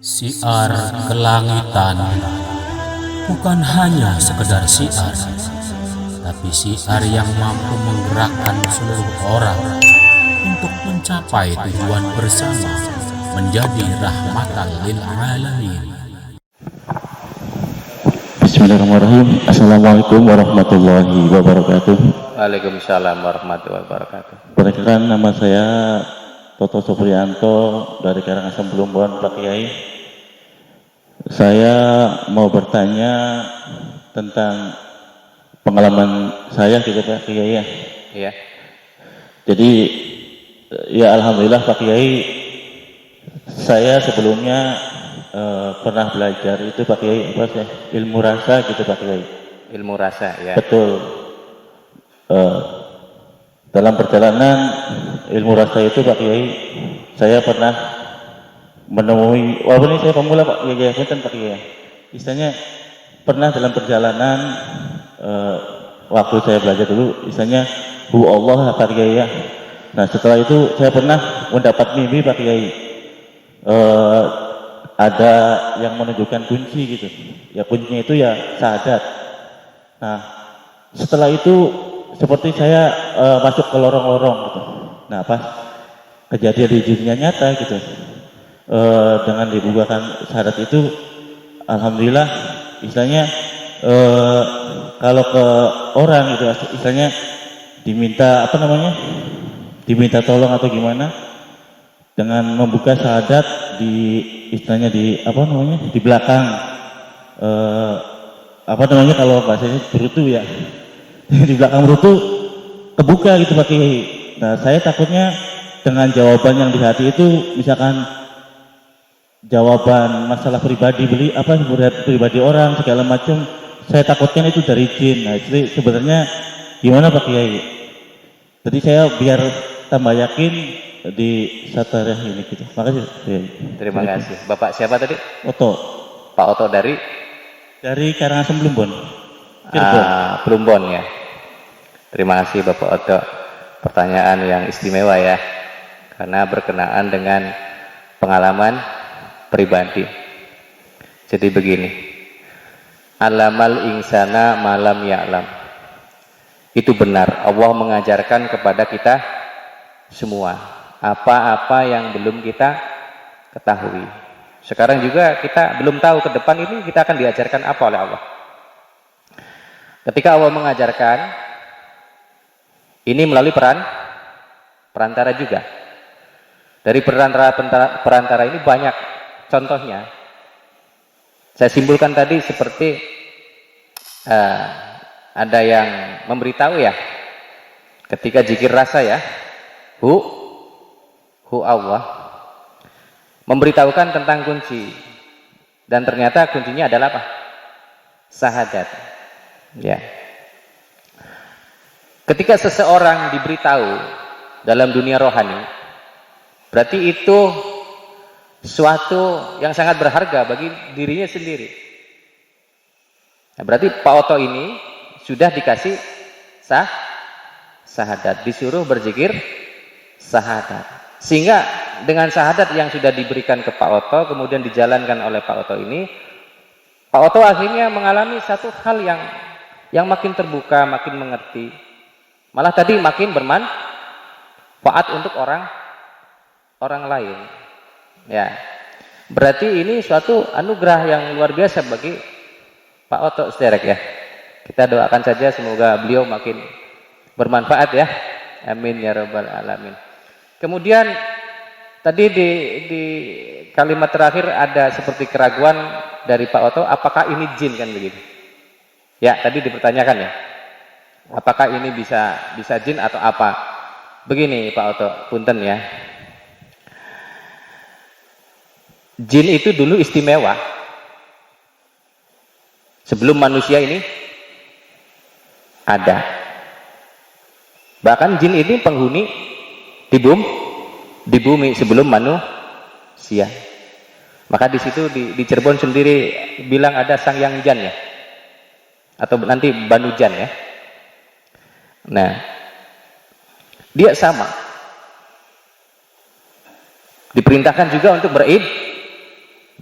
Siar kelangitan bukan hanya sekedar siar, tapi siar yang mampu menggerakkan seluruh orang untuk mencapai tujuan bersama, menjadi rahmatan lil alamin. Bismillahirrahmanirrahim. Assalamualaikum warahmatullahi wabarakatuh. Waalaikumsalam warahmatullahi wabarakatuh. Perkenalkan, nama saya Toto Supriyanto dari Karangasem Plumbon, Pak Kiai. Saya mau bertanya tentang pengalaman saya gitu Pak Kiai ya. Iya. Jadi ya alhamdulillah Pak Kiai, saya sebelumnya pernah belajar itu Pak Kiai apa sih, ilmu rasa gitu Pak Kiai. Ilmu rasa ya. Betul. Dalam perjalanan ilmu rasa itu Pak Kiai, saya pernah menemui, walaupun ini saya pemula Pak Kiai, Pak Kiai. Istilahnya pernah dalam perjalanan waktu saya belajar dulu, istilahnya Hu Allah Pak Kiai ya. Nah setelah itu saya pernah mendapat mimpi Pak Kiai. Ada yang menunjukkan kunci gitu. Ya kuncinya itu ya syahadat. Nah setelah itu seperti saya masuk ke lorong-lorong gitu. Nah pas kejadian di dunia nyata gitu, dengan dibukakan syahadat itu, alhamdulillah istilahnya kalau ke orang gitu istilahnya diminta apa namanya, diminta tolong atau gimana, dengan membuka syahadat di istilahnya di apa namanya, di belakang apa namanya kalau bahasanya berutu ya, di belakang berutu kebuka gitu Pak Kiai. Nah saya takutnya dengan jawaban yang di hati itu, misalkan jawaban masalah pribadi pribadi orang segala macam, saya takutkan itu dari jin. Nah jadi sebenarnya gimana Pak Kiai? Jadi saya biar tambah yakin di satarah ini gitu. Makasih. Terima kasih. Bapak siapa tadi? Oto. Pak Oto dari Karangasem Plumbon. Plumbon ya. Terima kasih Bapak Oto. Pertanyaan yang istimewa ya. Karena berkenaan dengan pengalaman pribadi. Jadi begini. Alamal insana malam ya'lam. Itu benar. Allah mengajarkan kepada kita semua apa-apa yang belum kita ketahui. Sekarang juga kita belum tahu ke depan ini kita akan diajarkan apa oleh Allah. Ketika Allah mengajarkan, ini melalui perantara juga. Dari perantara ini banyak contohnya. Saya simpulkan tadi seperti ada yang memberitahu ya, ketika zikir rasa ya, Hu Allah memberitahukan tentang kunci, dan ternyata kuncinya adalah apa? Syahadat. Ya. Ketika seseorang diberitahu dalam dunia rohani, berarti itu suatu yang sangat berharga bagi dirinya sendiri. Nah, berarti Pak Oto ini sudah dikasih syahadat, disuruh berzikir syahadat. Sehingga dengan syahadat yang sudah diberikan ke Pak Oto, kemudian dijalankan oleh Pak Oto ini, Pak Oto akhirnya mengalami satu hal yang makin terbuka, makin mengerti. Malah tadi makin bermanfaat untuk orang lain. Ya. Berarti ini suatu anugerah yang luar biasa bagi Pak Oto Sederek ya. Kita doakan saja semoga beliau makin bermanfaat ya. Amin ya rabbal alamin. Kemudian tadi di kalimat terakhir ada seperti keraguan dari Pak Oto, apakah ini jin kan begitu? Ya, tadi dipertanyakan ya. Apakah ini bisa jin atau apa? Begini Pak Oto, punten ya. Jin itu dulu istimewa. Sebelum manusia ini ada. Bahkan jin ini penghuni di bumi sebelum manusia. Maka di situ di Cirebon sendiri bilang ada Sang Yang Jan ya, atau nanti Banu Jan ya. Nah, dia sama. Diperintahkan juga untuk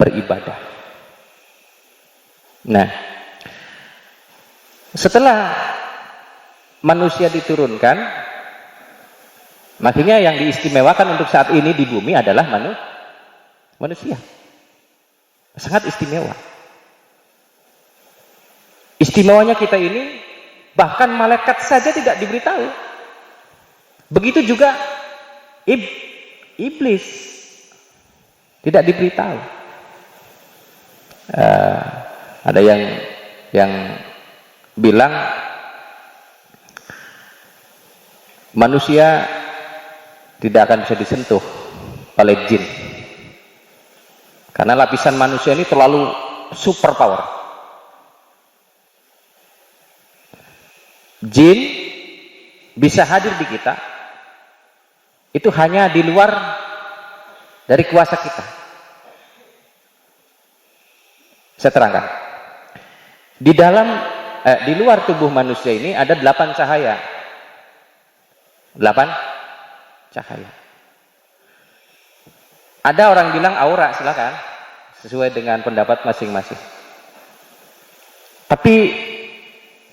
beribadah. Nah, setelah manusia diturunkan, makanya yang diistimewakan untuk saat ini di bumi adalah manusia. Sangat istimewa. Istimewanya kita ini, bahkan malaikat saja tidak diberitahu. Begitu juga iblis tidak diberitahu. Ada yang bilang manusia tidak akan bisa disentuh oleh jin karena lapisan manusia ini terlalu super power. Jin bisa hadir di kita itu hanya di luar dari kuasa kita. Saya terangkan. Di luar tubuh manusia ini ada 8 cahaya. 8 cahaya. Ada orang bilang aura, silakan. Sesuai dengan pendapat masing-masing. Tapi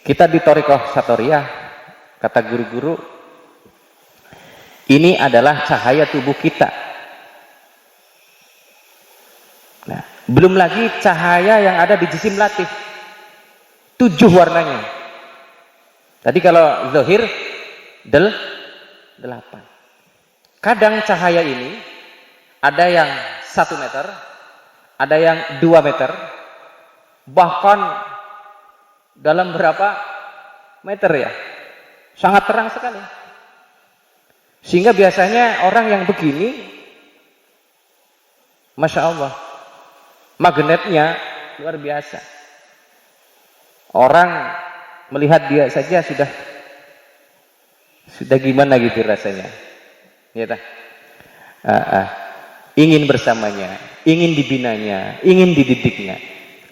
kita di Thariqah Satoriyah, kata guru-guru, ini adalah cahaya tubuh kita. Nah, belum lagi cahaya yang ada di jisim latif. 7 warnanya. Tadi kalau zahir 8. Kadang cahaya ini ada yang 1 meter, ada yang 2 meter, bahkan dalam berapa meter ya, sangat terang sekali. Sehingga biasanya orang yang begini, Masya Allah, magnetnya luar biasa. Orang melihat dia saja sudah gimana gitu rasanya, ya tak? Ingin bersamanya, ingin dibinanya, ingin dididiknya.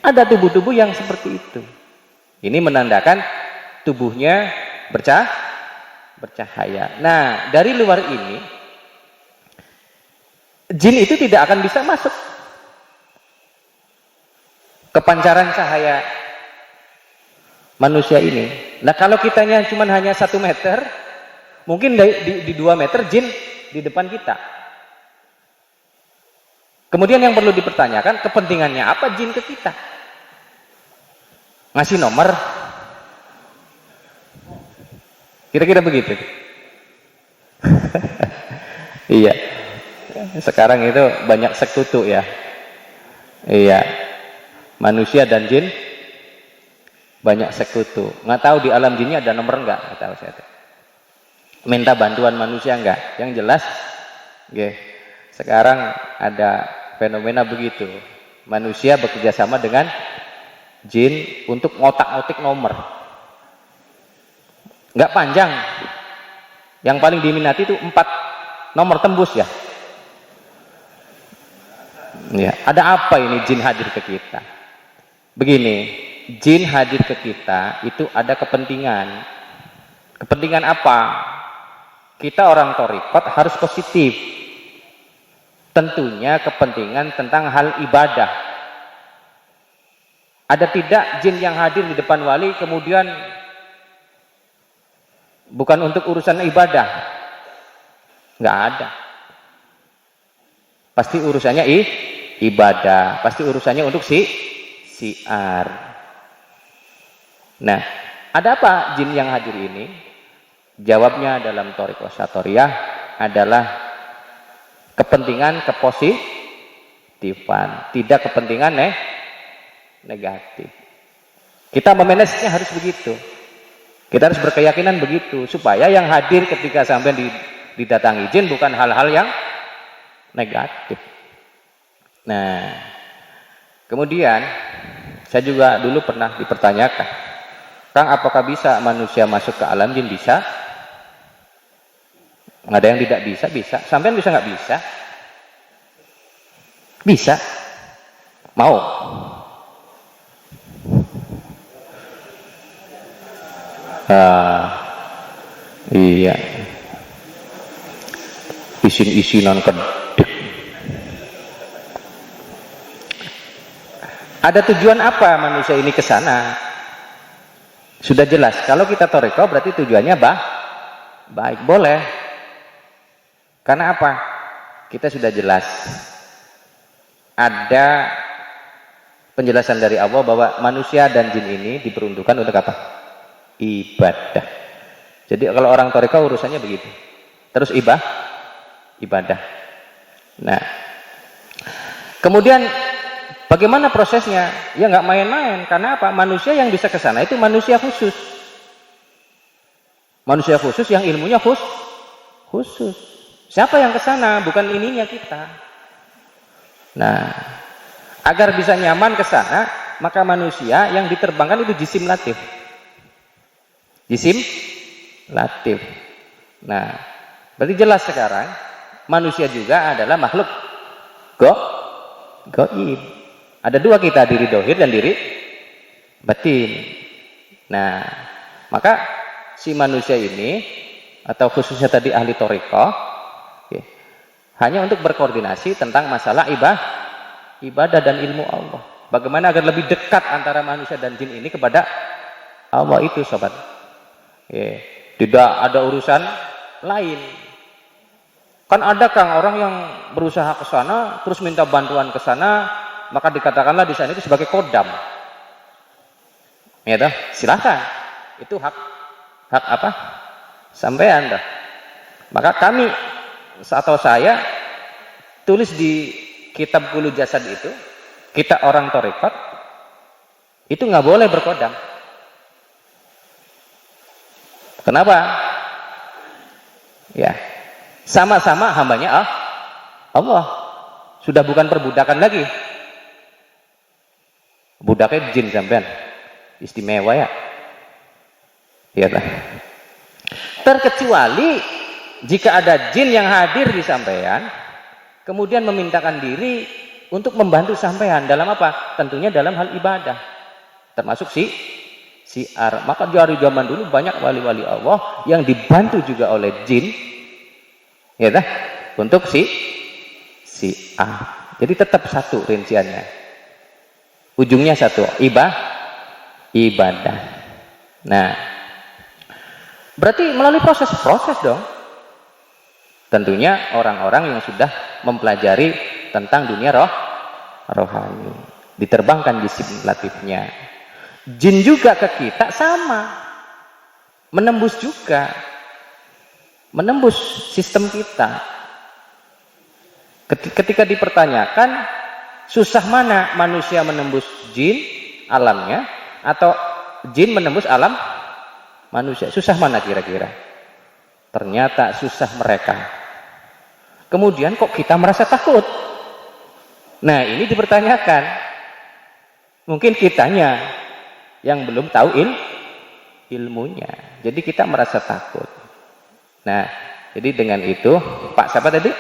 Ada tubuh-tubuh yang seperti itu. Ini menandakan tubuhnya bercahaya. Nah, dari luar ini, jin itu tidak akan bisa masuk ke pancaran cahaya manusia ini. Nah, kalau kitanya cuma hanya 1 meter, mungkin di 2 meter jin di depan kita. Kemudian yang perlu dipertanyakan, kepentingannya apa jin ke kita? Ngasih nomor? Kira-kira begitu. Iya. Sekarang itu banyak sekutu ya. Iya. Manusia dan jin banyak sekutu. Nggak tahu di alam jinnya ada nomor enggak? Nggak tahu saya. Minta bantuan manusia enggak? Yang jelas, sekarang ada fenomena begitu. Manusia bekerja sama dengan jin untuk ngotak-ngotik nomor. Enggak panjang. Yang paling diminati itu 4 nomor tembus ya. Ya, ada apa ini jin hadir ke kita? Begini, jin hadir ke kita itu ada kepentingan. Kepentingan apa? Kita orang thariqat harus positif. Tentunya kepentingan tentang hal ibadah. Ada tidak jin yang hadir di depan wali kemudian bukan untuk urusan ibadah? Nggak ada. Pasti urusannya ibadah. Pasti urusannya untuk siar. Nah, ada apa jin yang hadir ini? Jawabnya dalam Thariqah Satoriyah adalah kepentingan kepositifan, tidak kepentingan negatif. Kita memanagenya harus begitu. Kita harus berkeyakinan begitu supaya yang hadir ketika sampai didatangi jin bukan hal-hal yang negatif. Nah, kemudian saya juga dulu pernah dipertanyakan, Kang, apakah bisa manusia masuk ke alam jin? Bisa. Ada yang tidak bisa, bisa. Sampean bisa nggak bisa? Bisa. Mau? Iya. Isin-isinan kedek. Ada tujuan apa manusia ini ke sana? Sudah jelas. Kalau kita toreko berarti tujuannya baik. Boleh. Karena apa? Kita sudah jelas. Ada penjelasan dari Allah bahwa manusia dan jin ini diperuntukkan untuk apa? Ibadah. Jadi kalau orang toreko urusannya begitu. Terus ibadah. Nah, kemudian bagaimana prosesnya? Ya nggak main-main. Karena apa? Manusia yang bisa ke sana itu manusia khusus. Manusia khusus yang ilmunya khusus. Siapa yang ke sana? Bukan ininya kita. Nah, agar bisa nyaman ke sana, maka manusia yang diterbangkan itu jisim latif. Jisim latif. Nah, berarti jelas sekarang manusia juga adalah makhluk gaib. Ada dua kita, diri dohir dan diri batin. Nah, maka si manusia ini atau khususnya tadi ahli thariqah hanya untuk berkoordinasi tentang masalah ibadah dan ilmu Allah. Bagaimana agar lebih dekat antara manusia dan jin ini kepada Allah itu, sobat. Tidak ada urusan lain. Kan ada Kang orang yang berusaha ke sana terus minta bantuan ke sana, maka dikatakanlah di sana itu sebagai kodam. Ya toh, silakan. Itu hak apa? Sampean dah. Maka kami atau saya tulis di kitab Qulu Jasad itu, kita orang thariqat itu nggak boleh berkodam. Kenapa? Ya, sama-sama hambanya Allah. Sudah bukan perbudakan lagi. Budaknya jin sampean. Istimewa ya. Iya lah. Terkecuali jika ada jin yang hadir di sampean, kemudian memintakan diri untuk membantu sampean dalam apa? Tentunya dalam hal ibadah. Termasuk siar. Maka dari zaman dulu banyak wali-wali Allah yang dibantu juga oleh jin. Ya dah, untuk siar. Jadi tetap satu rinciannya. Ujungnya satu, ibadah. Nah, berarti melalui proses dong. Tentunya orang-orang yang sudah mempelajari tentang dunia rohani, diterbangkan jisim latifnya. Jin juga ke kita sama, menembus juga, menembus sistem kita. Ketika dipertanyakan, susah mana manusia menembus jin alamnya atau jin menembus alam manusia? Susah mana kira-kira? Ternyata susah mereka. Kemudian kok kita merasa takut? Nah, ini dipertanyakan. Mungkin kitanya yang belum tahu ilmunya. Jadi kita merasa takut. Nah, jadi dengan itu, Pak siapa tadi?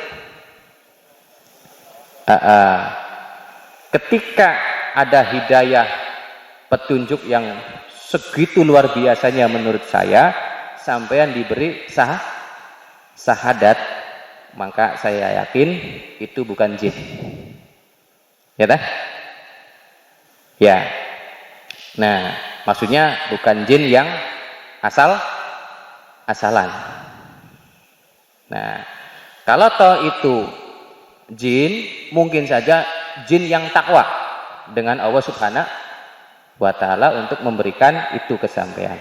Ketika ada hidayah petunjuk yang segitu luar biasanya menurut saya, sampean diberi sahadat, maka saya yakin itu bukan jin. Ya dah? Ya. Nah, maksudnya bukan jin yang asalan. Nah, kalau toh itu jin, mungkin saja jin yang takwa dengan Allah Subhanahu wa Ta'ala untuk memberikan itu kesampaian.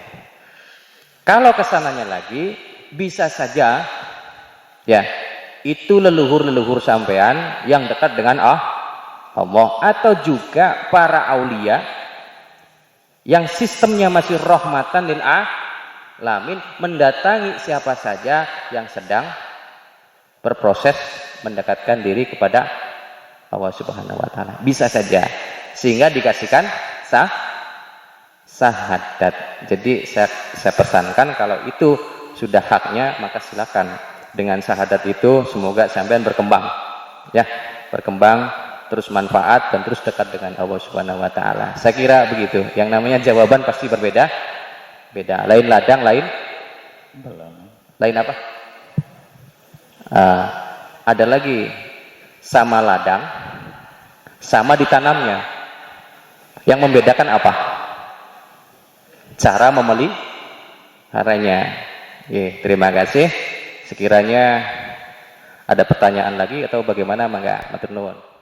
Kalau kesananya lagi, bisa saja ya itu leluhur-leluhur sampean yang dekat dengan Allah, atau juga para aulia yang sistemnya masih rahmatan lil alamin, mendatangi siapa saja yang sedang berproses mendekatkan diri kepada Allah Subhanahu wa Ta'ala. Bisa saja, sehingga dikasihkan sahadat. Jadi saya pesankan kalau itu sudah haknya, maka silakan dengan sahadat itu, semoga sampean berkembang, ya, berkembang terus manfaat dan terus dekat dengan Allah Subhanahu wa Ta'ala. Saya kira begitu. Yang namanya jawaban pasti berbeda, lain ladang, lain apa? Ada lagi sama ladang, sama ditanamnya. Yang membedakan apa? Cara memeliharanya. Terima kasih. Sekiranya ada pertanyaan lagi atau bagaimana, mangga matur nuwun.